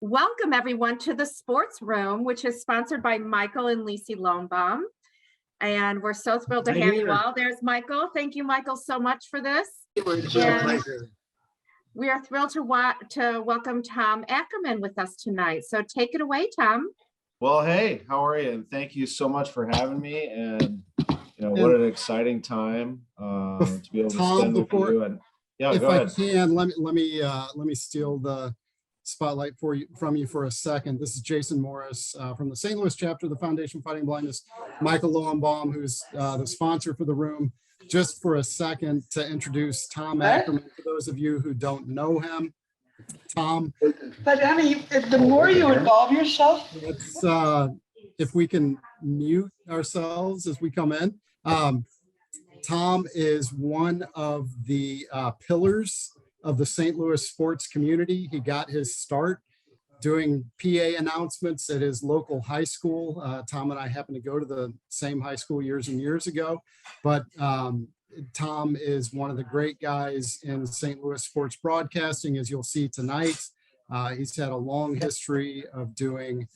Welcome everyone to the Sports Room, which is sponsored by Michael and Lisi Lohnbaum. And we're so thrilled to have you all. There's Michael. Thank you, Michael, so much for this. And we are thrilled to welcome Tom Ackerman with us tonight. So take it away, Tom. Well, hey, how are you? And thank you so much for having me. And what an exciting time to be able to spend with you. And yeah, if go ahead. I can, let me steal the spotlight from you for a second. This is Jason Morris from the St. Louis chapter of the Foundation Fighting Blindness. Michael Lohnbaum, who's the sponsor for the room. Just for a second to introduce Tom Ackerman for those of you who don't know him. Tom. But I mean, the more you involve yourself, it's if we can mute ourselves as we come in. Tom is one of the pillars of the St. Louis sports community. He got his start doing PA announcements at his local high school. Tom and I happened to go to the same high school years and years ago, but Tom is one of the great guys in St. Louis sports broadcasting, as you'll see tonight. He's had a long history of doing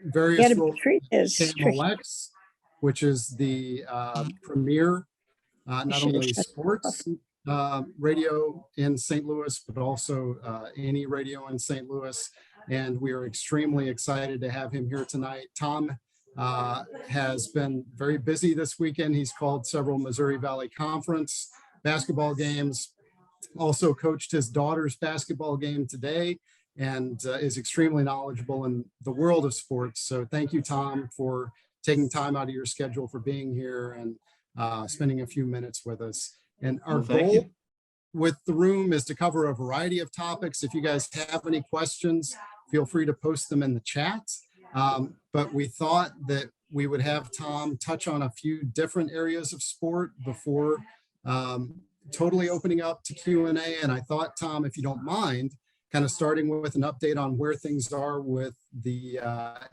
various roles in KMOX, which is the premier, not only sports radio in St. Louis, but also any radio in St. Louis. And we are extremely excited to have him here tonight. Tom has been very busy this weekend. He's called several Missouri Valley Conference basketball games, also coached his daughter's basketball game today, and is extremely knowledgeable in the world of sports. So thank you, Tom, for taking time out of your schedule for being here and spending a few minutes with us. And our goal with the room is to cover a variety of topics. If you guys have any questions, feel free to post them in the chat. But we thought that we would have Tom touch on a few different areas of sport before totally opening up to Q&A. And I thought, Tom, if you don't mind, kind of starting with an update on where things are with the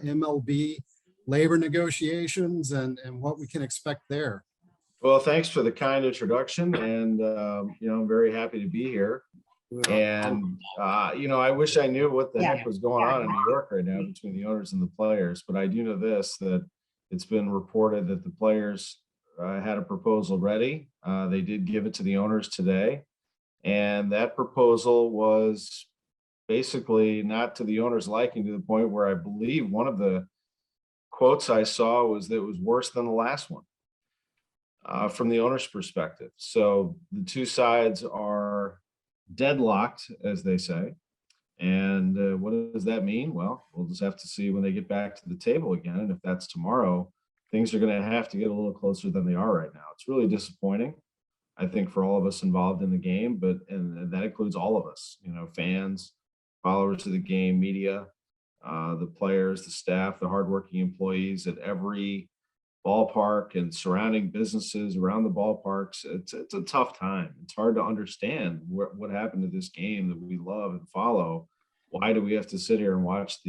MLB labor negotiations and what we can expect there. Well, thanks for the kind introduction, and I'm very happy to be here. And I wish I knew what the heck was going on in New York right now between the owners and the players, but I do know this, that it's been reported that the players had a proposal ready. They did give it to the owners today, and that proposal was basically not to the owners' liking, to the point where I believe one of the quotes I saw was that it was worse than the last one. From the owner's perspective. So the two sides are deadlocked, as they say. And what does that mean? Well, we'll just have to see when they get back to the table again. And if that's tomorrow, things are going to have to get a little closer than they are right now. It's really disappointing, I think, for all of us involved in the game, and that includes all of us, fans, followers of the game, media, the players, the staff, the hardworking employees at every ballpark and surrounding businesses around the ballparks. It's a tough time. It's hard to understand what happened to this game that we love and follow. Why do we have to sit here and watch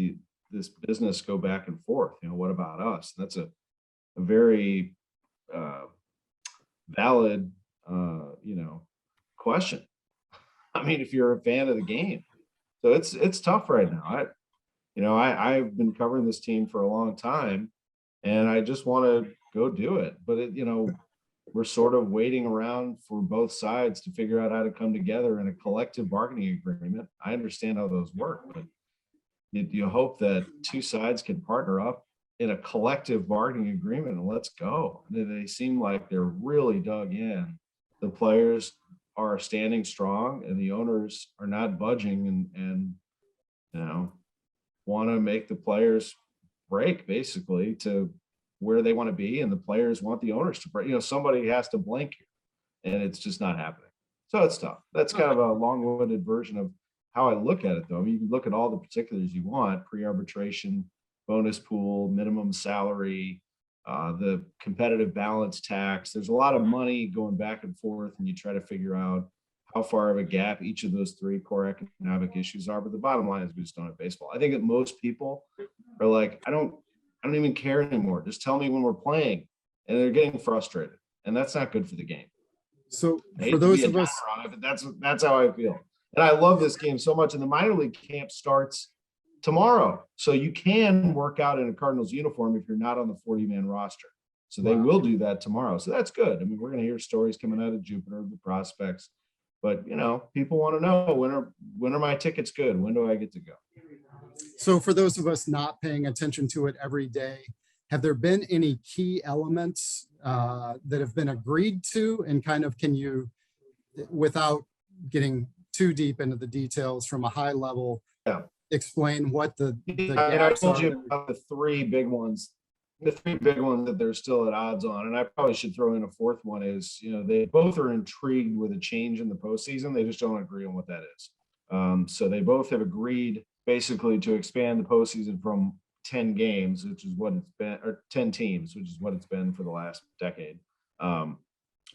this business go back and forth? What about us? And that's a very valid question. I mean, if you're a fan of the game, so it's tough right now. I've been covering this team for a long time, and I just want to go do it. But, we're sort of waiting around for both sides to figure out how to come together in a collective bargaining agreement. I understand how those work, but you hope that two sides can partner up in a collective bargaining agreement and let's go. They seem like they're really dug in. The players are standing strong and the owners are not budging and want to make the players break basically to where they want to be, and the players want the owners to break. Somebody has to blink here, and it's just not happening. So it's tough. That's kind of a long-winded version of how I look at it, though. I mean, you can look at all the particulars you want: pre-arbitration, bonus pool, minimum salary, the competitive balance tax. There's a lot of money going back and forth, and you try to figure out how far of a gap each of those three core economic issues are. But the bottom line is we just don't have baseball. I think that most people are like, I don't even care anymore. Just tell me when we're playing. And they're getting frustrated. And that's not good for the game. So for those of us, but that's how I feel. And I love this game so much. And the minor league camp starts tomorrow. So you can work out in a Cardinals uniform if you're not on the 40-man roster. So they will do that tomorrow. So that's good. I mean, we're going to hear stories coming out of Jupiter, the prospects. But, people want to know, when are my tickets good? When do I get to go? So for those of us not paying attention to it every day, have there been any key elements that have been agreed to, and kind of, can you, without getting too deep into the details from a high level, explain what the I gaps told are? you about the three big ones that they're still at odds on. And I probably should throw in a fourth one is, they both are intrigued with a change in the postseason. They just don't agree on what that is. So they both have agreed basically to expand the postseason from 10 games, which is what it's been, or 10 teams, which is what it's been for the last decade.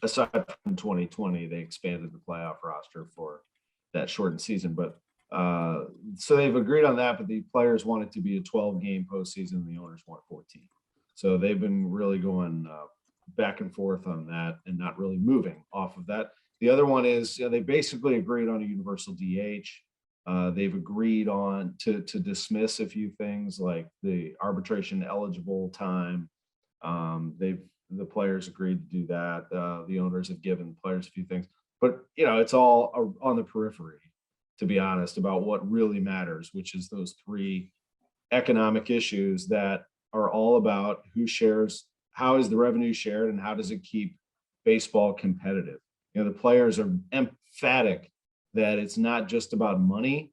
Aside from 2020, they expanded the playoff roster for that shortened season. But so they've agreed on that, but the players want it to be a 12-game postseason, and the owners want 14. So they've been really going back and forth on that and not really moving off of that. The other one is they basically agreed on a universal DH. They've agreed on to dismiss a few things like the arbitration eligible time. The players agreed to do that. The owners have given players a few things, but it's all on the periphery, to be honest, about what really matters, which is those three economic issues that are all about who shares, how is the revenue shared, and how does it keep baseball competitive. The players are emphatic that it's not just about money.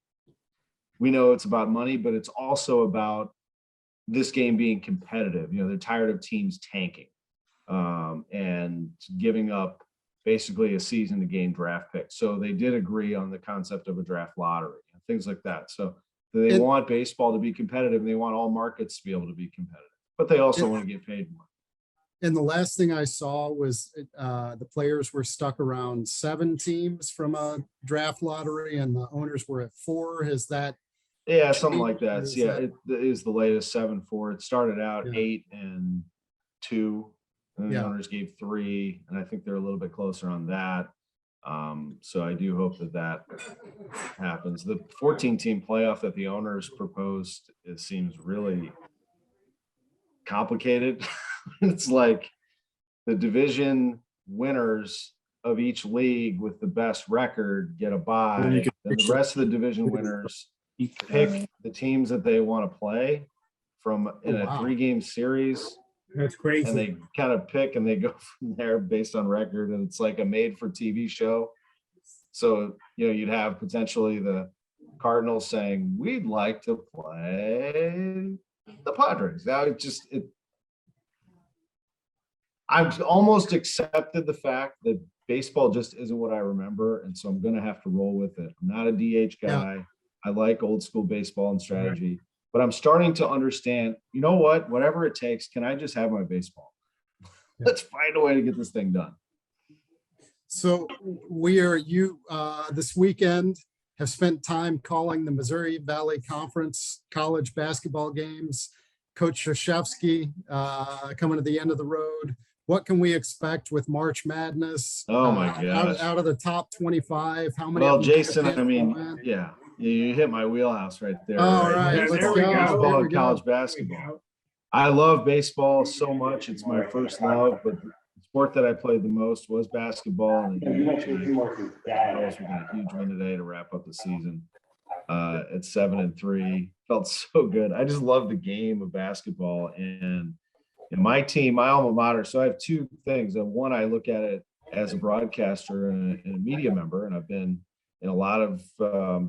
We know it's about money, but it's also about this game being competitive. They're tired of teams tanking and giving up basically a season to gain draft picks. So they did agree on the concept of a draft lottery and things like that. So they want baseball to be competitive, and they want all markets to be able to be competitive, but they also want to get paid more. And the last thing I saw was the players were stuck around 7 teams from a draft lottery, and the owners were at 4. Is that? Yeah, something like that. It is the latest 7-4. It started out 8 and 2, and the owners gave 3, and I think they're a little bit closer on that. So I do hope that happens. The 14-team playoff that the owners proposed, it seems really complicated. It's like the division winners of each league with the best record get a bye, and the rest of the division winners pick the teams that they want to play from in a 3-game series. That's crazy. And they kind of pick and they go from there based on record, and it's like a made-for-TV show. So you'd have potentially the Cardinals saying, "We'd like to play the Padres." Now I've almost accepted the fact that baseball just isn't what I remember, and so I'm going to have to roll with it. I'm not a DH guy. Yeah. I like old school baseball and strategy, but I'm starting to understand, whatever it takes, can I just have my baseball? Let's find a way to get this thing done. So this weekend have spent time calling the Missouri Valley Conference college basketball games. Coach Krzyzewski coming to the end of the road. What can we expect with March Madness? Oh my gosh. Out of the top 25, how many? Well, Jason, you hit my wheelhouse right there. All right, let's go. Baseball and college basketball. I love baseball so much. It's my first love, but the sport that I played the most was basketball. And we got a huge win today to wrap up the season at 7-3. Felt so good. I just love the game of basketball, and my team, my alma mater. So I have 2 things. One, I look at it as a broadcaster and a media member, and I've been in a lot of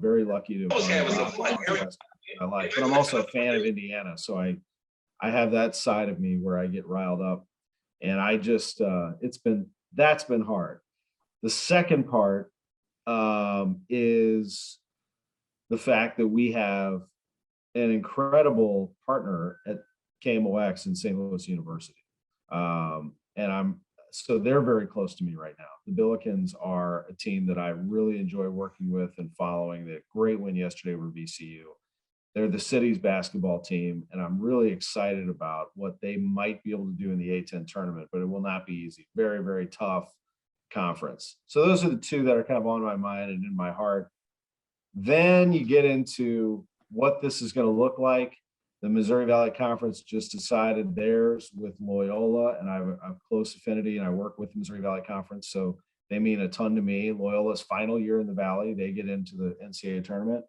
very lucky to I like, but I'm also a fan of Indiana, so I have that side of me where I get riled up, and I just that's been hard. The second part is the fact that we have an incredible partner at KMOX in St. Louis University. So they're very close to me right now. The Billikens are a team that I really enjoy working with and following. They had a great win yesterday over VCU. They're the city's basketball team, and I'm really excited about what they might be able to do in the A-10 tournament, but it will not be easy. Very, very tough conference. So those are the 2 that are kind of on my mind and in my heart. Then you get into what this is going to look like. The Missouri Valley Conference just decided theirs with Loyola, and I have a close affinity, and I work with the Missouri Valley Conference, so they mean a ton to me. Loyola's final year in the Valley, they get into the NCAA tournament.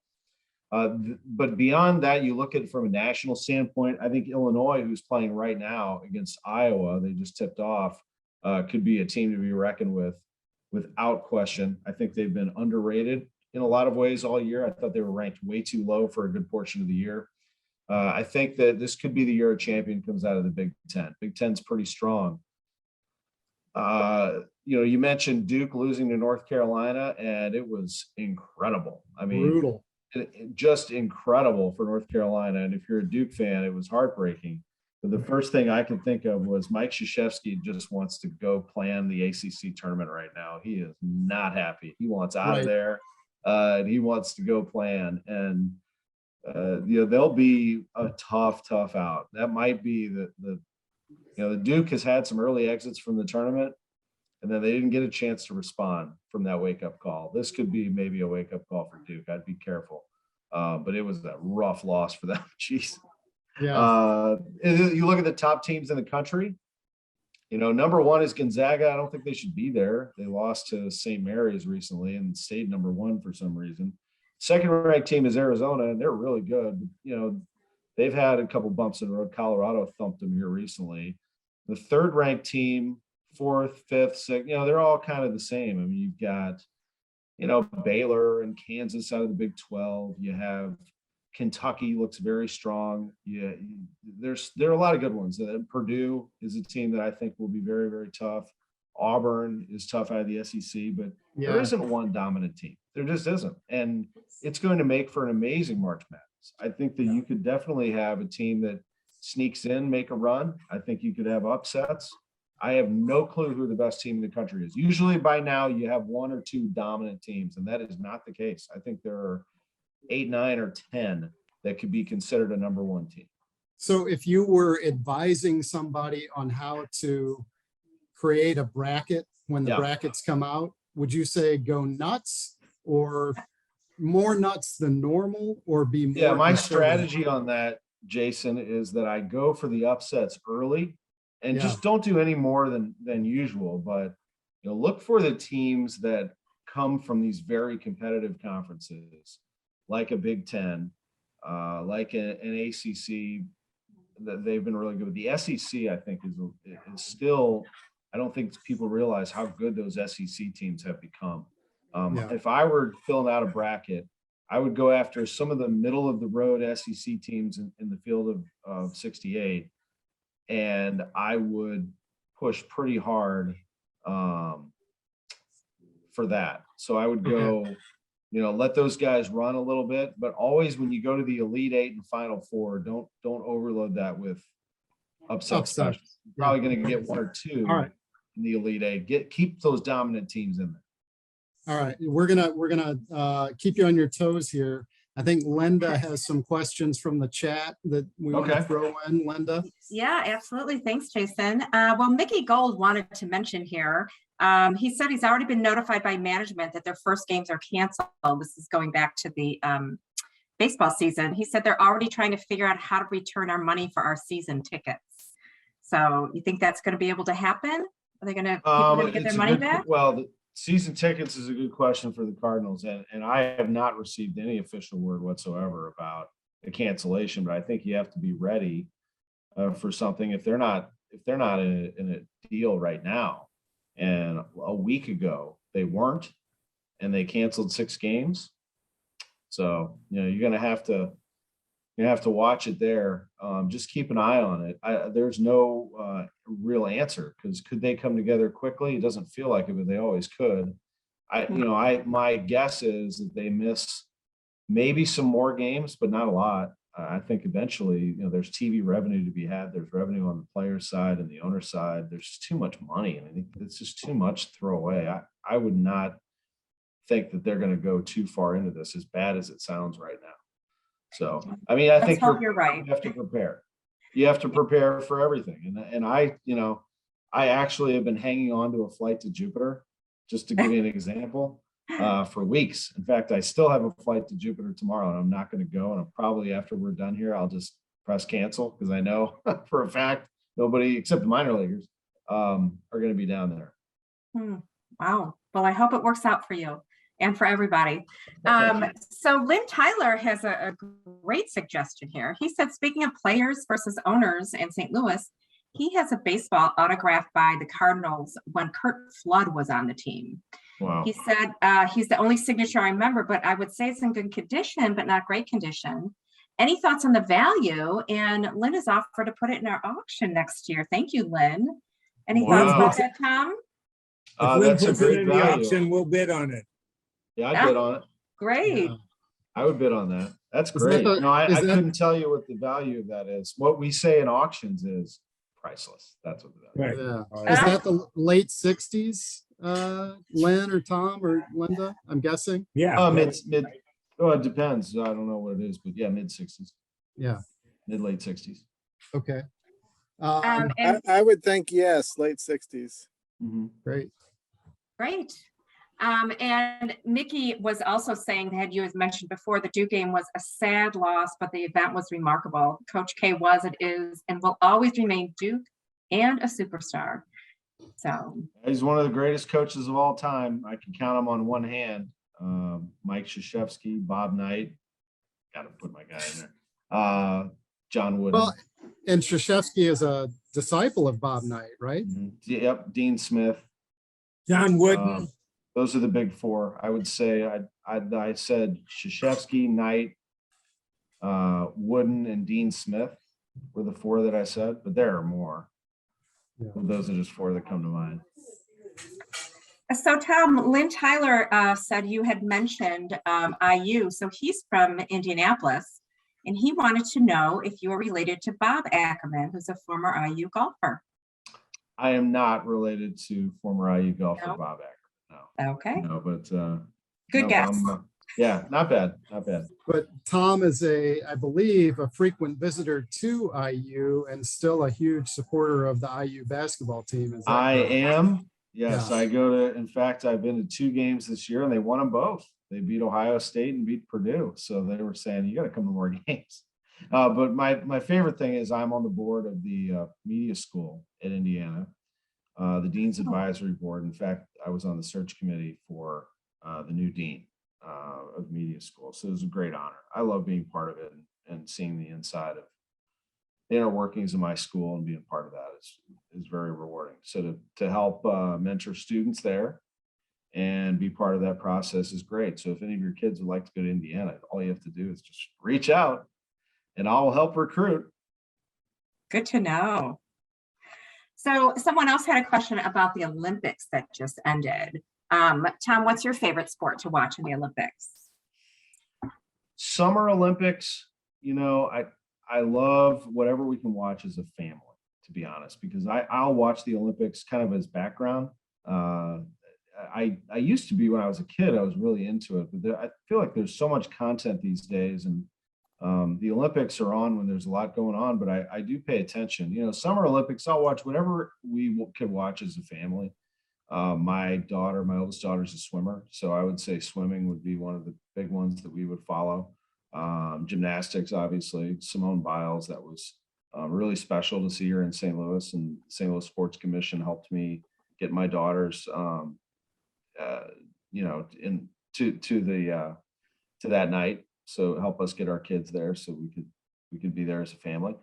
But beyond that, you look at it from a national standpoint. I think Illinois, who's playing right now against Iowa, they just tipped off, could be a team to be reckoned with, without question. I think they've been underrated in a lot of ways all year. I thought they were ranked way too low for a good portion of the year. I think that this could be the year a champion comes out of the Big Ten. Big Ten's pretty strong. You mentioned Duke losing to North Carolina, and it was incredible. I mean, Brutal. Just incredible for North Carolina. And if you're a Duke fan, it was heartbreaking. But the first thing I can think of was Mike Krzyzewski just wants to go plan the ACC tournament right now. He is not happy. He wants out of there. And he wants to go plan. And they'll be a tough out. That might be the Duke has had some early exits from the tournament, and then they didn't get a chance to respond from that wake-up call. This could be maybe a wake-up call for Duke. I'd be careful. But it was a rough loss for them. Jeez. Yeah. You look at the top teams in the country, number one is Gonzaga. I don't think they should be there. They lost to St. Mary's recently and stayed number one for some reason. Second ranked team is Arizona, and they're really good. They've had a couple bumps in the road. Colorado thumped them here recently. The third ranked team, fourth, fifth, sixth, they're all kind of the same. I mean, you've got, Baylor and Kansas out of the Big 12. You have Kentucky looks very strong. Yeah, there are a lot of good ones. Purdue is a team that I think will be very, very tough. Auburn is tough out of the SEC, but there isn't one dominant team. There just isn't. And it's going to make for an amazing March Madness. I think that you could definitely have a team that sneaks in, make a run. I think you could have upsets. I have no clue who the best team in the country is. Usually by now you have one or two dominant teams, and that is not the case. I think there are 8, 9, or 10 that could be considered a number one team. So if you were advising somebody on how to create a bracket when the brackets come out, would you say go nuts or more nuts than normal, or be more? Yeah, my strategy on that, Jason, is that I go for the upsets early and just don't do any more than usual. But look for the teams that come from these very competitive conferences, like a Big Ten, like an ACC. That they've been really good. But the SEC, I think, is still. I don't think people realize how good those SEC teams have become. If I were filling out a bracket, I would go after some of the middle of the road SEC teams in the field of 68, and I would push pretty hard for that. So I would go, let those guys run a little bit, but always when you go to the Elite Eight and Final Four, don't overload that with upset specials. You're probably going to get one or two in the Elite Eight. Keep those dominant teams in there. All right, we're gonna keep you on your toes here. I think Linda has some questions from the chat that we want to throw in. Linda. Yeah, absolutely. Thanks, Jason. Well, Mickey Gold wanted to mention here. He said he's already been notified by management that their first games are canceled. This is going back to the baseball season. He said they're already trying to figure out how to return our money for our season tickets. So you think that's going to be able to happen? Are they going to get their money back? Well, the season tickets is a good question for the Cardinals, and I have not received any official word whatsoever about the cancellation. But I think you have to be ready for something if they're not in a deal right now. And a week ago they weren't, and they canceled 6 games. So you're going to have to watch it there. Just keep an eye on it. There's no real answer, because could they come together quickly? It doesn't feel like it, but they always could. My guess is that they miss maybe some more games, but not a lot. I think eventually, there's TV revenue to be had. There's revenue on the player side and the owner side. There's just too much money. I think it's just too much to throw away. I would not think that they're going to go too far into this, as bad as it sounds right now. So, I mean, I think you're right. You have to prepare. You have to prepare for everything. And I actually have been hanging on to a flight to Jupiter, just to give you an example. for weeks. In fact, I still have a flight to Jupiter tomorrow, and I'm not going to go. And I'm probably, after we're done here, I'll just press cancel, because I know for a fact nobody except the minor leaguers are going to be down there. Wow. Well, I hope it works out for you and for everybody. So Lynn Tyler has a great suggestion here. He said, speaking of players versus owners in St. Louis, he has a baseball autographed by the Cardinals when Curt Flood was on the team. Wow. He said he's the only signature I remember, but I would say it's in good condition, but not great condition. Any thoughts on the value? And Lynn has offered to put it in our auction next year. Thank you, Lynn. Any thoughts about that, Tom? If Lynn That's a puts it great in the value. auction, we'll bid on it. Yeah, I'd bid on it. Great. Yeah. I would bid on that. That's Is that great. the- No, I is that- couldn't tell you what the value of that is. What we say in auctions is priceless. That's what the value is. Right. Yeah. Is that the late 60s, Lynn or Tom or Linda? I'm guessing. Yeah. Mid. Oh, it depends. I don't know what it is, but yeah, mid 60s, Yeah. mid late 60s. Okay. And I would think yes, late 60s. Great. great. And Mickey was also saying that you had mentioned before, the Duke game was a sad loss, but the event was remarkable. Coach K was, it is, and will always remain Duke and a superstar. So He's one of the greatest coaches of all time. I can count him on one hand. Mike Krzyzewski, Bob Knight. Got to put my guy in there. John Wooden. Well, and Krzyzewski is a disciple of Bob Knight, right? Yep. Dean Smith. John Wooden. Those are the big four. I would say I said Krzyzewski, Knight, Wooden, and Dean Smith were the four that I said, but there are more. Yeah. Those are just four that come to mind. So Tom, Lynn Tyler said you had mentioned IU. So he's from Indianapolis, and he wanted to know if you were related to Bob Ackerman, who's a former IU golfer. I am not related to former IU golfer No? Bob Ackerman. Okay, No, but good no, guess. yeah, not bad, not bad. But Tom is I believe, a frequent visitor to IU and still a huge supporter of the IU basketball team. Is that I correct? am. Yes, Yeah. I go to. In fact, I've been to 2 games this year, and they won them both. They beat Ohio State and beat Purdue. So they were saying you got to come to more games. But my favorite thing is I'm on the board of the media school in Indiana, the Dean's Advisory Board. In fact, I was on the search committee for the new dean of media school. So it was a great honor. I love being part of it and seeing the inside of the inner workings of my school, and being part of that is very rewarding. So to help mentor students there and be part of that process is great. So if any of your kids would like to go to Indiana, all you have to do is just reach out and I'll help recruit. Good to know. So someone else had a question about the Olympics that just ended. Tom, what's your favorite sport to watch in the Olympics? Summer Olympics, I love whatever we can watch as a family, to be honest, because I'll watch the Olympics kind of as background. I used to be, when I was a kid, I was really into it, but I feel like there's so much content these days, and the Olympics are on when there's a lot going on, but I do pay attention. Summer Olympics, I'll watch whatever we could watch as a family. My oldest daughter's a swimmer, so I would say swimming would be one of the big ones that we would follow. Gymnastics, obviously, Simone Biles, that was really special to see her in St. Louis, and St. Louis Sports Commission helped me get my daughters, to that night. So help us get our kids there so we could be there as a family.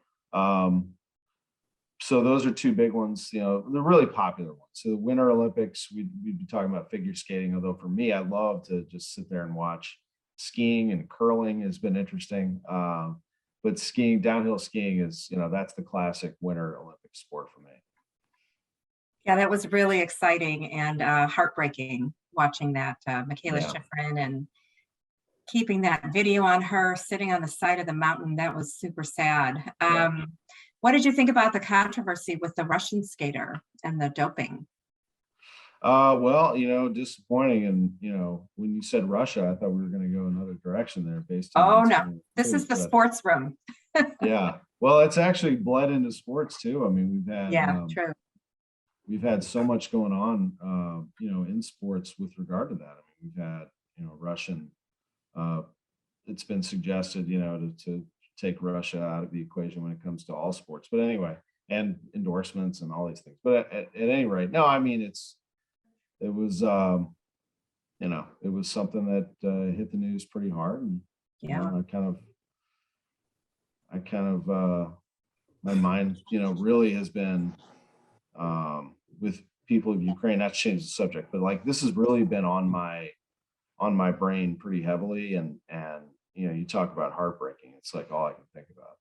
So those are 2 big ones, the really popular ones. So the Winter Olympics, we'd be talking about figure skating, although for me, I love to just sit there and watch. Skiing and curling has been interesting. But skiing, downhill skiing is, that's the classic Winter Olympic sport for me. Yeah, that was really exciting and heartbreaking watching that. Michaela Yeah. Schifrin, and keeping that video on her sitting on the side of the mountain. That was super sad. Yeah. What did you think about the controversy with the Russian skater and the doping? Well, disappointing. And, when you said Russia, I thought we were going to go another direction there based on. Oh, what's no. going This is the but- sports room. Yeah. Well, it's actually bled into sports too. I mean, True. we've had so much going on, in sports with regard to that. I mean, We've had, Russian, it's been suggested, to take Russia out of the equation when it comes to all sports. But anyway, and endorsements and all these things. But at any rate, no, I mean, it was, it was something that hit the news pretty hard. And I kind of, my mind, really has been with people of Ukraine, not to change the subject, but like this has really been on my brain pretty heavily. And you talk about heartbreaking. It's like all I can think about.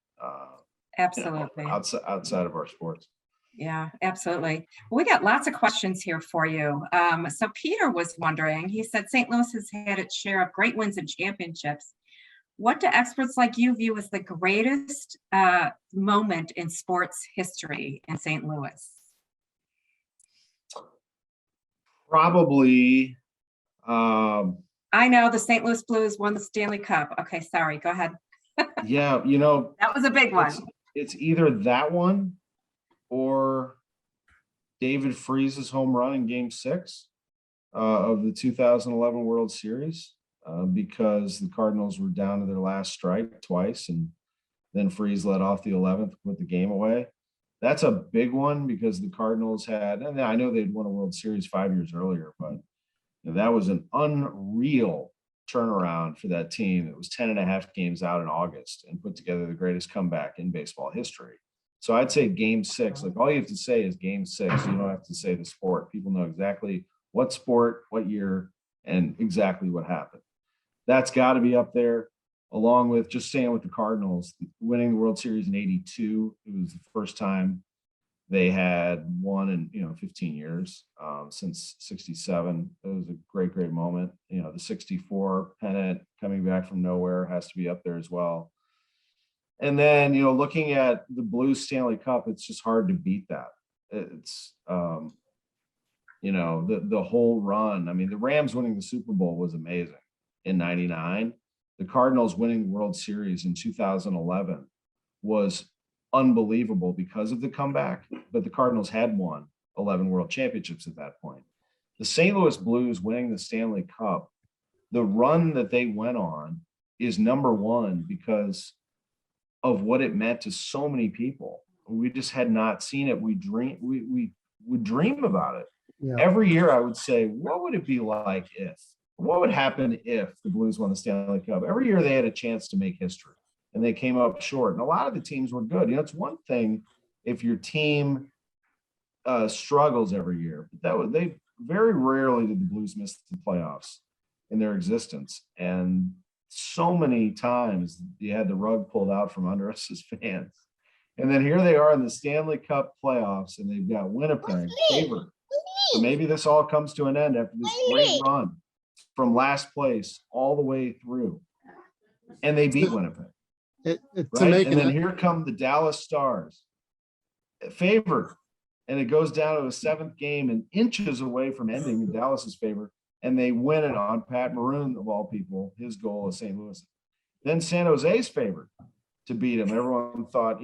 Absolutely. Outside of our sports. Yeah, absolutely. We got lots of questions here for you. So Peter was wondering, he said St. Louis has had its share of great wins and championships. What do experts like you view as the greatest moment in sports history in St. Louis? Probably. I know the St. Louis Blues won the Stanley Cup. Okay, sorry, go ahead. Yeah, that was a big one. It's either that one or David Freese's home run in Game 6 of the 2011 World Series, because the Cardinals were down to their last strike twice, and then Freese let off the 11th, put the game away. That's a big one because the Cardinals had, and I know they'd won a World Series 5 years earlier, but that was an unreal turnaround for that team. It was 10 and a half games out in August and put together the greatest comeback in baseball history. So I'd say Game 6, like all you have to say is Game 6. You don't have to say the sport. People know exactly what sport, what year, and exactly what happened. That's got to be up there, along with just staying with the Cardinals, winning the World Series in '82. It was the first time they had won in 15 years, since '67. It was a great moment. The '64 pennant coming back from nowhere has to be up there as well. And then looking at the Blues Stanley Cup, it's just hard to beat that. It's the whole run. I mean, the Rams winning the Super Bowl was amazing in '99. The Cardinals winning the World Series in 2011 was unbelievable because of the comeback, but the Cardinals had won 11 world championships at that point. The St. Louis Blues winning the Stanley Cup, the run that they went on is number one because of what it meant to so many people. We just had not seen it. We would dream about it. Yeah. Every year I would say, what would it be like what would happen if the Blues won the Stanley Cup? Every year they had a chance to make history, and they came up short. And a lot of the teams were good. It's one thing if your team struggles every year, but they very rarely did the Blues miss the playoffs in their existence. And so many times you had the rug pulled out from under us as fans. And then here they are in the Stanley Cup playoffs, and they've got Winnipeg favored. So maybe this all comes to an end after this great run from last place all the way through. And they beat Winnipeg. Right? And then here come the Dallas Stars, favored, and it goes down to a seventh game and inches away from ending in Dallas's favor, and they win it on Pat Maroon, of all people, his goal of St. Louis. Then San Jose's favored to beat him. Everyone thought,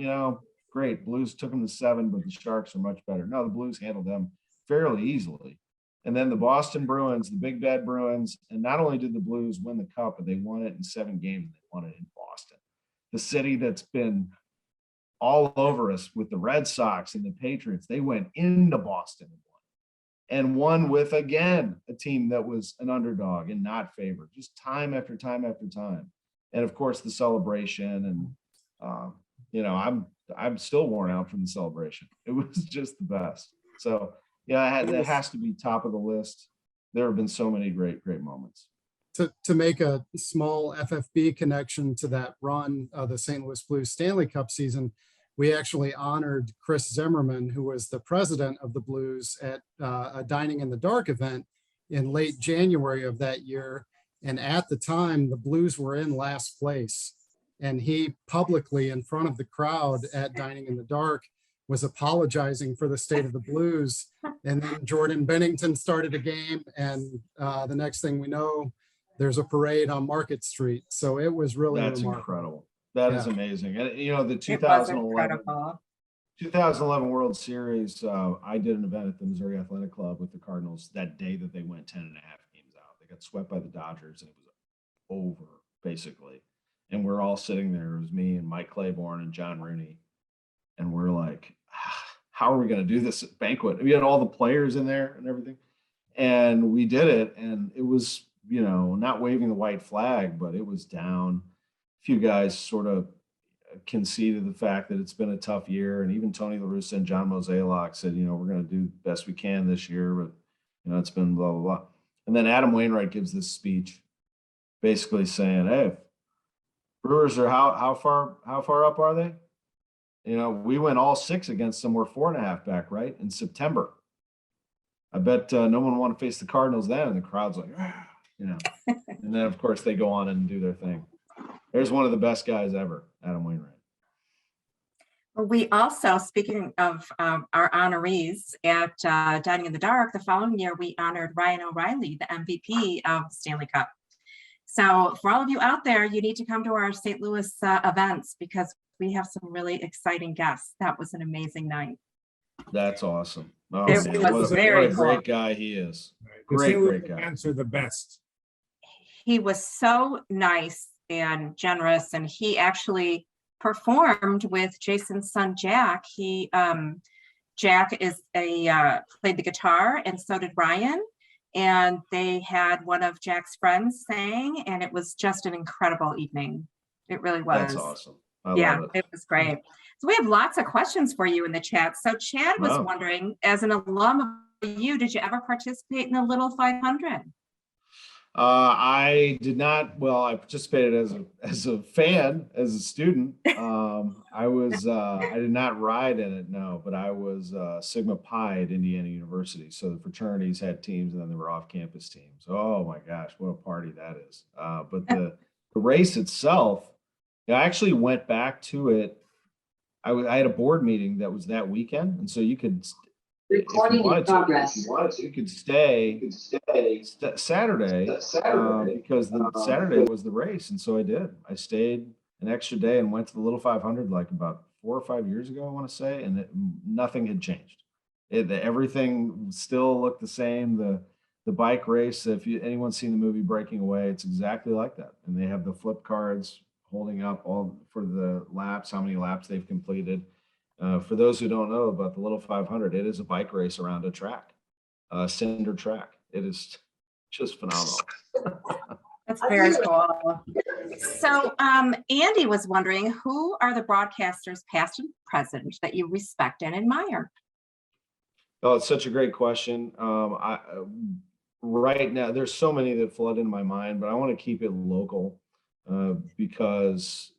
great, Blues took them to 7, but the Sharks are much better. No, the Blues handled them fairly easily. And then the Boston Bruins, the big bad Bruins, and not only did the Blues win the Cup, but they won it in 7 games. They won it in Boston, the city that's been all over us with the Red Sox and the Patriots. They went into Boston and won with, again, a team that was an underdog and not favored, just time after time after time. And of course, the celebration. And, I'm still worn out from the celebration. It was just the best. So, it has to be top of the list. There have been so many great moments. To make a small FFB connection to that run, the St. Louis Blues Stanley Cup season, we actually honored Chris Zimmerman, who was the president of the Blues, at a Dining in the Dark event in late January of that year. And at the time, the Blues were in last place. And he publicly, in front of the crowd at Dining in the Dark, was apologizing for the state of the Blues. And then Jordan Bennington started a game, and the next thing we know, there's a parade on Market Street. So it was really remarkable. Incredible. That is amazing. And the 2011 World Series, I did an event at the Missouri Athletic Club with the Cardinals that day that they went 10 and a half games out. They got swept by the Dodgers and it was over basically. And we're all sitting there. It was me and Mike Claiborne and John Rooney. And we're like, how are we going to do this banquet? We had all the players in there and everything. And we did it. And it was, not waving the white flag, but it was down. A few guys sort of conceded the fact that it's been a tough year. And even Tony La Russa and John Mozeliak said, we're going to do the best we can this year, but it's been blah, blah, blah. And then Adam Wainwright gives this speech basically saying, hey, Brewers are how far up are they? We went all 6 against them. We're 4.5 back, right? In September. I bet no one want to face the Cardinals then. And the crowd's like, and then of course they go on and do their thing. There's one of the best guys ever, Adam Wainwright. Well, we also, speaking of our honorees at Dining in the Dark, the following year, we honored Ryan O'Reilly, the MVP of Stanley Cup. So for all of you out there, you need to come to our St. Louis events because we have some really exciting guests. That was an amazing night. That's awesome. Oh, It man, was what very a great cool. guy he is. The Great, St. Louis great guy. fans are the best. He was so nice and generous, and he actually performed with Jason's son, Jack. Jack is played the guitar, and so did Ryan. And they had one of Jack's friends sing, and it was just an incredible evening. It really was. That's awesome. I Yeah, love it. it was great. So we have lots of questions for you in the chat. So Chad was wondering, as an alum of you, did you ever participate in the Little 500? I did not. Well, I participated as a fan, as a student. I did not ride in it, no, but I was Sigma Pi at Indiana University. So the fraternities had teams, and then there were off-campus teams. Oh my gosh, what a party that is! But the race itself, I actually went back to it. I had a board meeting that was that weekend, and so you could. Recording in progress. You could stay Saturday because the Saturday was the race, and so I did. I stayed an extra day and went to the Little 500 like about 4 or 5 years ago, I want to say, and nothing had changed. Everything still looked the same. The bike race, if anyone's seen the movie Breaking Away, it's exactly like that. And they have the flip cards holding up all for the laps, how many laps they've completed. For those who don't know about the Little 500, it is a bike race around a track, a cinder track. It is just phenomenal. That's very cool. So Andy was wondering, who are the broadcasters, past and present, that you respect and admire? Oh, it's such a great question. Right now, there's so many that flood into my mind, but I want to keep it local because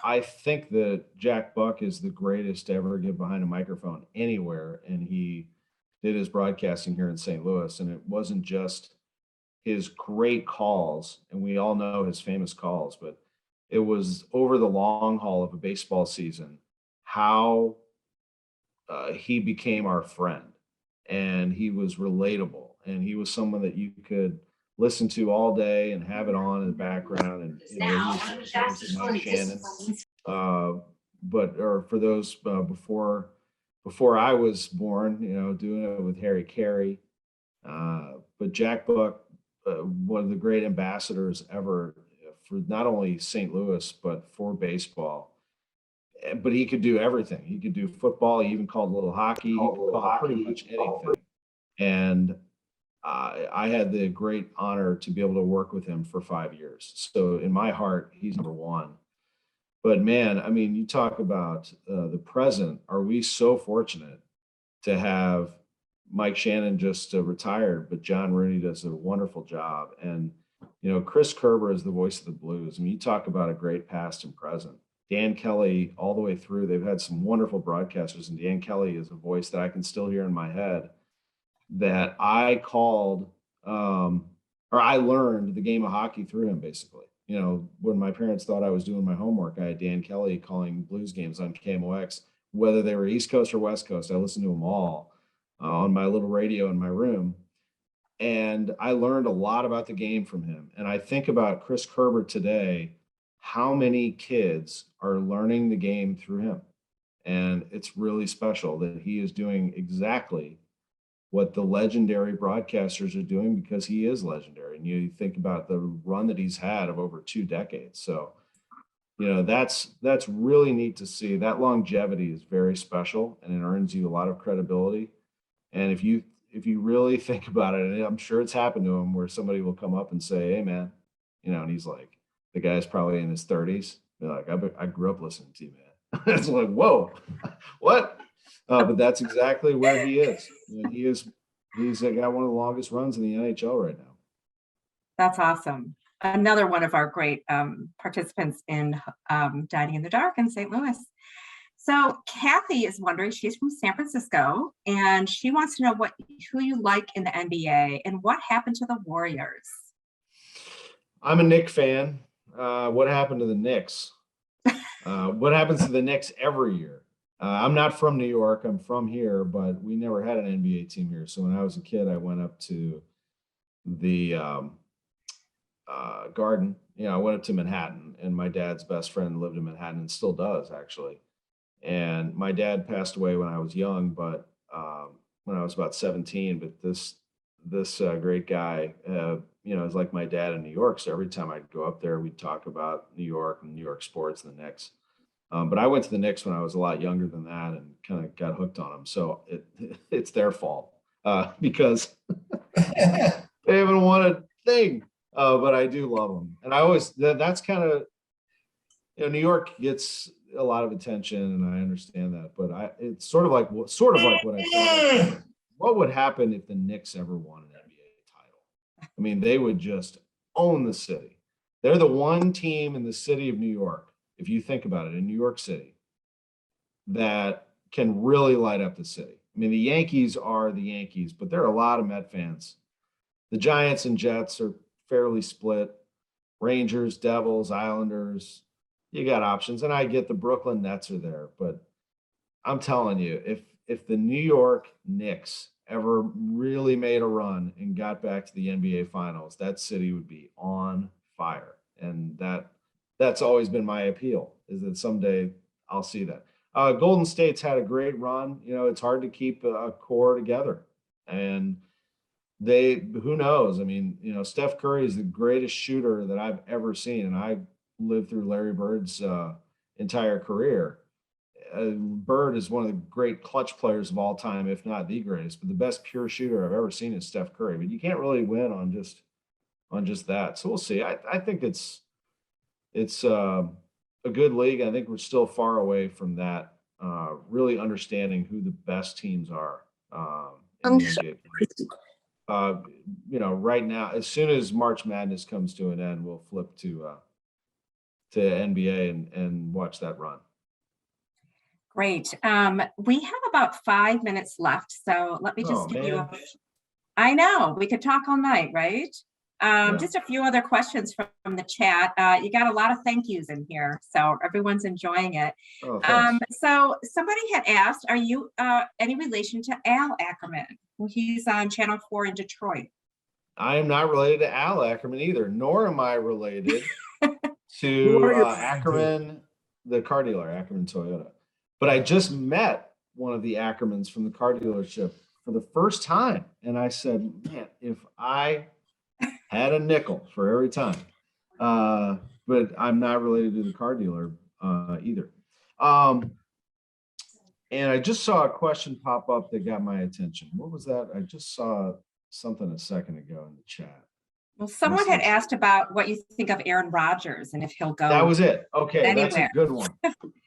I think that Jack Buck is the greatest to ever get behind a microphone anywhere. And he did his broadcasting here in St. Louis. And it wasn't just his great calls, and we all know his famous calls, but it was over the long haul of a baseball season, how he became our friend. And he was relatable. And he was someone that you could listen to all day and have it on in the background. And Mike Shannon. Or for those before I was born, doing it with Harry Carey. But Jack Buck, one of the great ambassadors ever for not only St. Louis, but for baseball. But he could do everything. He could do football. He even called a little hockey. He could call pretty much anything. And I had the great honor to be able to work with him for 5 years. So in my heart, he's number one. But man, I mean, you talk about the present. Are we so fortunate to have Mike Shannon just retired, but John Rooney does a wonderful job. And, Chris Kerber is the voice of the Blues. I mean, you talk about a great past and present. Dan Kelly, all the way through, they've had some wonderful broadcasters, and Dan Kelly is a voice that I can still hear in my head that I called, or I learned the game of hockey through him, basically. When my parents thought I was doing my homework, I had Dan Kelly calling Blues games on KMOX, whether they were East Coast or West Coast. I listened to them all on my little radio in my room. And I learned a lot about the game from him. And I think about Chris Kerber today, how many kids are learning the game through him. And it's really special that he is doing exactly what the legendary broadcasters are doing, because he is legendary. And you think about the run that he's had of over 2 decades. So, that's really neat to see. That longevity is very special, and it earns you a lot of credibility. And if you really think about it, and I'm sure it's happened to him, where somebody will come up and say, "Hey, man," and he's like, the guy's probably in his 30s. They're like, I grew up listening to you, man. It's like, whoa, what? But that's exactly where he is. He's got one of the longest runs in the NHL right now. That's awesome. Another one of our great participants in Dining in the Dark in St. Louis. So Kathy is wondering, she's from San Francisco, and she wants to know who you like in the NBA and what happened to the Warriors. I'm a Knicks fan. What happened to the Knicks? What happens to the Knicks every year? I'm not from New York. I'm from here, but we never had an NBA team here. So when I was a kid, I went up to the Garden. I went up to Manhattan, and my dad's best friend lived in Manhattan and still does, actually. And my dad passed away when I was young, but when I was about 17. But this great guy, is like my dad in New York. So every time I'd go up there, we'd talk about New York and New York sports and the Knicks. But I went to the Knicks when I was a lot younger than that and kind of got hooked on them. So it's their fault because they haven't won a thing. But I do love them, and I always that's kind of New York gets a lot of attention, and I understand that. But it's sort of like what I said. What would happen if the Knicks ever won an NBA title? I mean, they would just own the city. They're the one team in the city of New York, if you think about it, in New York City, that can really light up the city. I mean, the Yankees are the Yankees, but there are a lot of Met fans. The Giants and Jets are fairly split. Rangers, Devils, Islanders, you got options. And I get the Brooklyn Nets are there, but I'm telling you, if the New York Knicks ever really made a run and got back to the NBA Finals, that city would be on fire. And that's always been my appeal, is that someday I'll see that. Golden State's had a great run. It's hard to keep a core together. And who knows? I mean, Steph Curry is the greatest shooter that I've ever seen. And I lived through Larry Bird's entire career. Bird is one of the great clutch players of all time, if not the greatest, but the best pure shooter I've ever seen is Steph Curry. But you can't really win on just that. So we'll see. I think it's a good league. I think we're still far away from that, really understanding who the best teams are. In the NBA. Right now, as soon as March Madness comes to an end, we'll flip to NBA and watch that run. Great. We have about 5 minutes left, so let me just give you I know, we could talk all night, right? Just a few other questions from the chat. You got a lot of thank yous in here, so everyone's enjoying it. So somebody had asked, are you any relation to Al Ackerman? He's on Channel 4 in Detroit. I am not related to Al Ackerman either, nor am I related to Ackerman, the car dealer, Ackerman Toyota. But I just met one of the Ackermans from the car dealership for the first time. And I said, man, if I had a nickel for every time, but I'm not related to the car dealer either. And I just saw a question pop up that got my attention. What was that? I just saw something a second ago in the chat. Well, someone had asked about what you think of Aaron Rodgers and if he'll go. That was it. Okay, anywhere. That's a good one.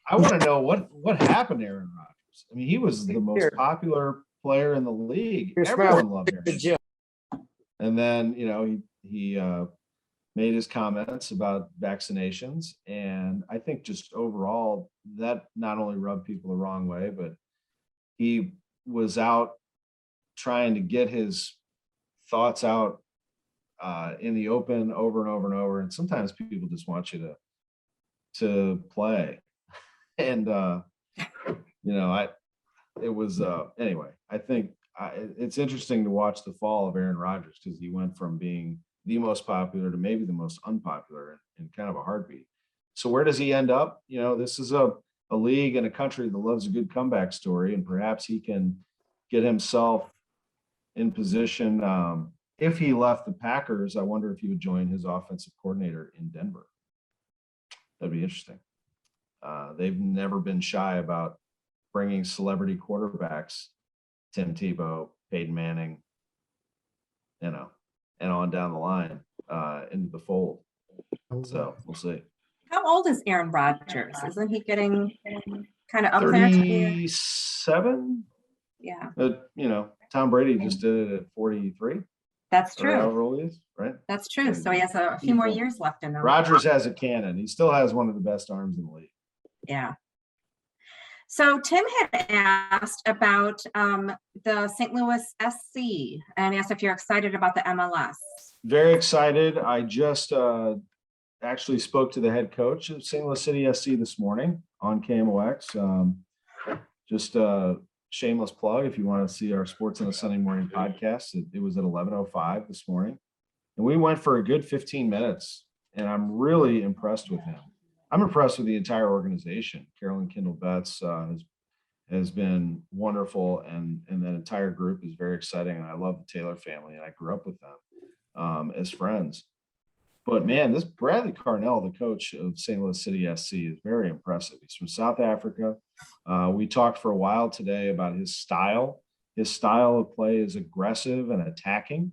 I want to know what happened to Aaron Rodgers. I mean, he was the most popular player in the league. Everyone loved Aaron. And then, he made his comments about vaccinations. And I think just overall, that not only rubbed people the wrong way, but he was out trying to get his thoughts out in the open over and over and over. And sometimes people just want you to play. And, anyway, I think it's interesting to watch the fall of Aaron Rodgers, because he went from being the most popular to maybe the most unpopular in kind of a heartbeat. So where does he end up? This is a league and a country that loves a good comeback story, and perhaps he can get himself in position. If he left the Packers, I wonder if he would join his offensive coordinator in Denver. That'd be interesting. They've never been shy about bringing celebrity quarterbacks, Tim Tebow, Peyton Manning, and on down the line into the fold. So we'll see. How old is Aaron Rodgers? Isn't he getting kind of up there? 37? Yeah, Tom Brady just did it at 43. that's Or however true. old he is, right? That's true. So he has a few more years left in him. Rodgers has a cannon. He still has one of the best arms in the league. Yeah. So Tim had asked about the St. Louis SC and asked if you're excited about the MLS. Very excited. I just actually spoke to the head coach of St. Louis City SC this morning on KMOX. Just a shameless plug. If you want to see our Sports on a Sunday Morning podcast, it was at 11:05 this morning. And we went for a good 15 minutes. And I'm really impressed with him. I'm impressed with the entire organization. Carolyn Kindle Betts has been wonderful, and that entire group is very exciting. And I love the Taylor family, and I grew up with them as friends. But man, this Bradley Carnell, the coach of St. Louis City SC, is very impressive. He's from South Africa. We talked for a while today about his style. His style of play is aggressive and attacking,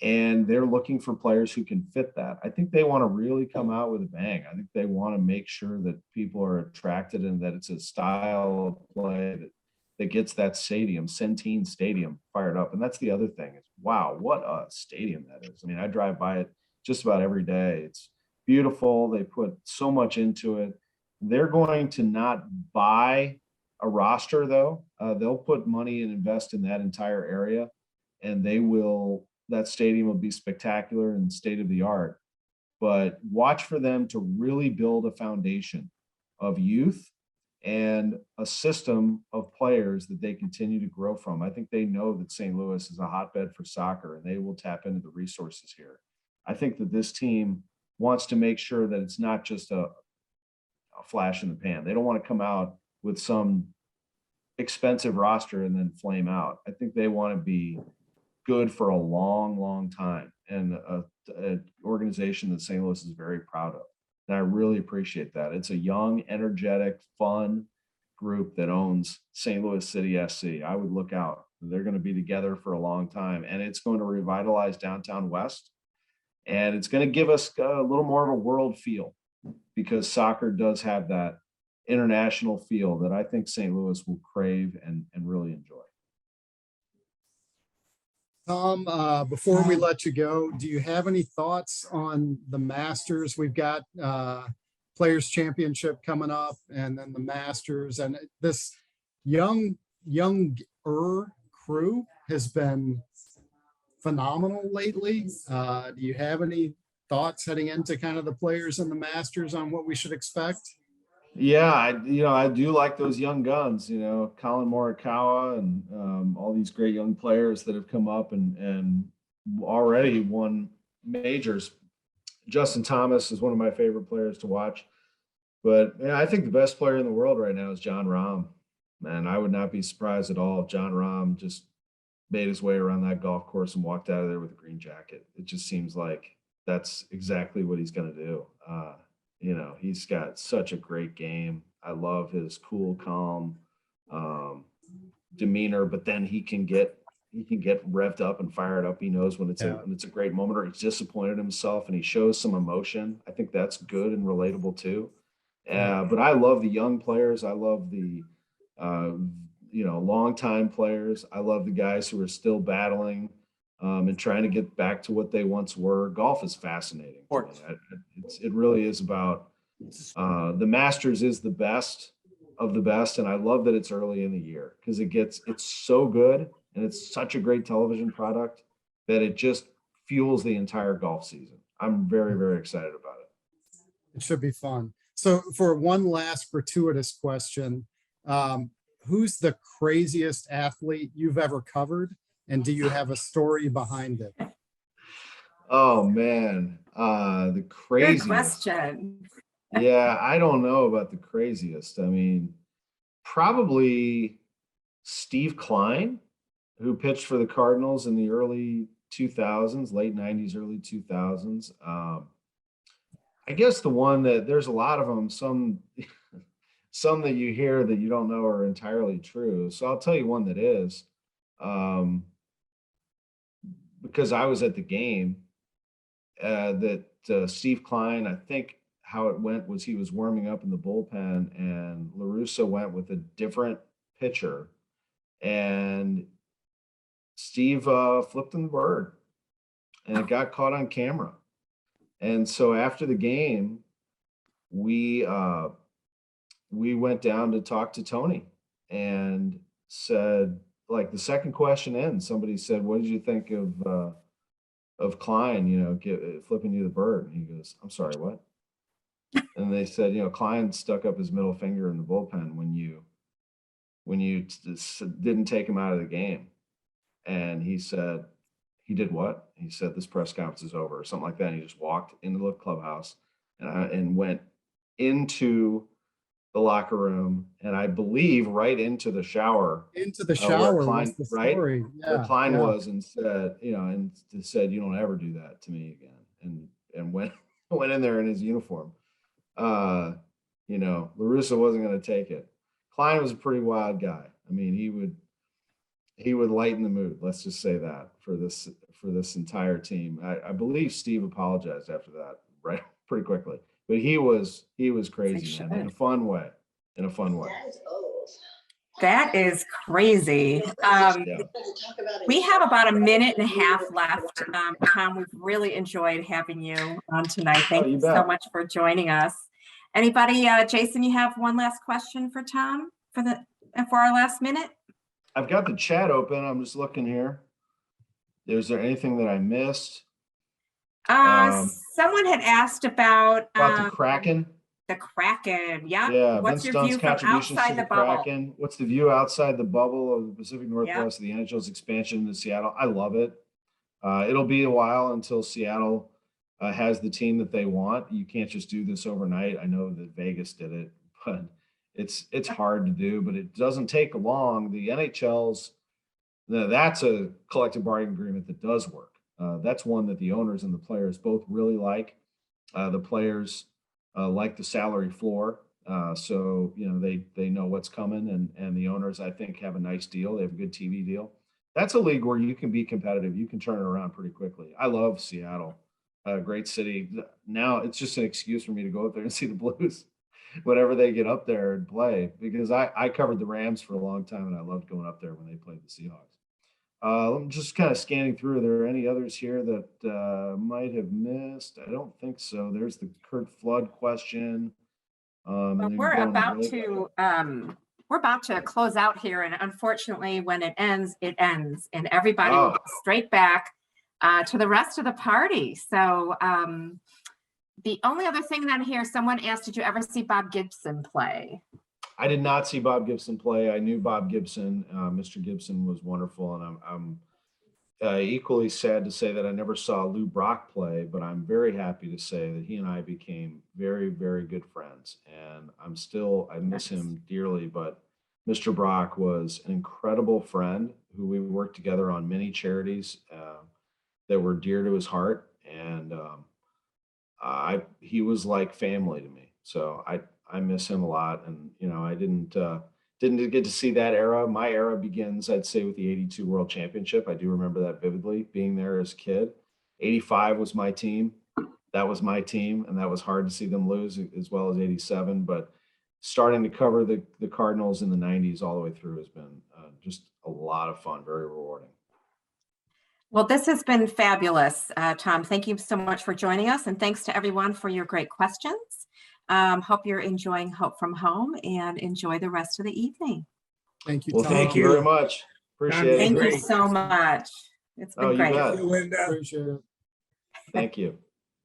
and they're looking for players who can fit that. I think they want to really come out with a bang. I think they want to make sure that people are attracted and that it's a style of play that gets that stadium, Centene Stadium, fired up. And that's the other thing is, wow, what a stadium that is. I mean, I drive by it just about every day. It's beautiful. They put so much into it. They're going to not buy a roster, though. They'll put money and invest in that entire area, and that stadium will be spectacular and state of the art. But watch for them to really build a foundation of youth and a system of players that they continue to grow from. I think they know that St. Louis is a hotbed for soccer, and they will tap into the resources here. I think that this team wants to make sure that it's not just a flash in the pan. They don't want to come out with some expensive roster and then flame out. I think they want to be good for a long, long time, and an organization that St. Louis is very proud of. And I really appreciate that. It's a young, energetic, fun group that owns St. Louis City SC. I would look out. They're going to be together for a long time, and it's going to revitalize downtown West. And it's going to give us a little more of a world feel, because soccer does have that international feel that I think St. Louis will crave and really enjoy. Tom, before we let you go, do you have any thoughts on the Masters? We've got Players Championship coming up, and then the Masters, and this younger crew has been phenomenal lately. Do you have any thoughts heading into kind of the Players and the Masters on what we should expect? Yeah, I do like those young guns, Colin Morikawa and all these great young players that have come up and already won majors. Justin Thomas is one of my favorite players to watch. But yeah, I think the best player in the world right now is Jon Rahm. Man, I would not be surprised at all if Jon Rahm just made his way around that golf course and walked out of there with a green jacket. It just seems like that's exactly what he's going to do. He's got such a great game. I love his cool, calm demeanor, but then he can get revved up and fired up. He knows when it's a great moment, or he's disappointed himself, and he shows some emotion. I think that's good and relatable too. But I love the young players. I love the long-time players. I love the guys who are still battling and trying to get back to what they once were. Golf is fascinating. It really is about the Masters is the best of the best, and I love that it's early in the year, because it's so good and it's such a great television product that it just fuels the entire golf season. I'm very, very excited about it. It should be fun. So for one last gratuitous question, who's the craziest athlete you've ever covered? And do you have a story behind it? Oh man, the craziest. Good question. Yeah, I don't know about the craziest. I mean, probably Steve Klein. who pitched for the Cardinals in the early 2000s, late 90s, early 2000s. I guess the one that there's a lot of them, some that you hear that you don't know are entirely true. So I'll tell you one that is, because I was at the game, that Steve Klein, I think how it went was he was warming up in the bullpen and LaRussa went with a different pitcher and Steve flipped him the bird and it got caught on camera. And so after the game, we went down to talk to Tony and said, like the second question in, somebody said, "What did you think of Klein, flipping you the bird?" And he goes, "I'm sorry, what?" And they said, Klein stuck up his middle finger in the bullpen when you didn't take him out of the game. And he said, "He did what?" He said, "This press conference is over," or something like that. And he just walked into the clubhouse and went into the locker room, and I believe right into the shower. Into the shower, Klein, was the right? story. Where Klein yeah. was, and said, and said, "You don't ever do that to me again," and went in there in his uniform. LaRussa wasn't going to take it. Klein was a pretty wild guy. I mean, he would lighten the mood. Let's just say that for this entire team. I believe Steve apologized after that, right? Pretty quickly. But he was crazy, man, in a fun way. That is crazy. We have about a minute and a half left. Tom, we've really enjoyed having you on tonight. Thank you so much for joining us. Anybody, Jason, you have one last question for Tom for our last minute? I've got the chat open. I'm just looking here. Is there anything that I missed? Someone had asked about the Kraken. The Kraken, yeah. Yeah, What's Vince your Dunn's view from contributions outside to the bubble? Kraken. What's the view outside the bubble of the Pacific Northwest of the NHL's expansion to Seattle? I love it. It'll be a while until Seattle has the team that they want. You can't just do this overnight. I know that Vegas did it, but it's hard to do, but it doesn't take long. The NHL's, that's a collective bargaining agreement that does work. That's one that the owners and the players both really like. The players like the salary floor. So, they know what's coming, and the owners, I think, have a nice deal. They have a good TV deal. That's a league where you can be competitive. You can turn it around pretty quickly. I love Seattle, great city. Now it's just an excuse for me to go up there and see the Blues whenever they get up there and play, because I covered the Rams for a long time and I loved going up there when they played the Seahawks. I'm just kind of scanning through. Are there any others here that might have missed? I don't think so. There's the Kurt Flood question. We're about to close out here, and unfortunately, when it ends, and everybody will go straight back to the rest of the party. So the only other thing that here, someone asked, did you ever see Bob Gibson play? I did not see Bob Gibson play. I knew Bob Gibson. Mr. Gibson was wonderful, and I'm equally sad to say that I never saw Lou Brock play, but I'm very happy to say that he and I became very, very good friends, and I miss him dearly, but Mr. Brock was an incredible friend who we worked together on many charities that were dear to his heart, and he was like family to me. So I miss him a lot, and I didn't get to see that era. My era begins, I'd say, with the '82 World Championship. I do remember that vividly, being there as a kid. '85 was my team. That was my team, and that was hard to see them lose, as well as '87. But starting to cover the Cardinals in the '90s all the way through has been just a lot of fun, very rewarding. Well, this has been fabulous, Tom. Thank you so much for joining us, and thanks to everyone for your great questions. Hope you're enjoying Hope from Home, and enjoy the rest of the evening. Thank you, Well, Tom. thank you very much. Appreciate it. Thank you so much. It's been great. You bet. Appreciate it. Thank you.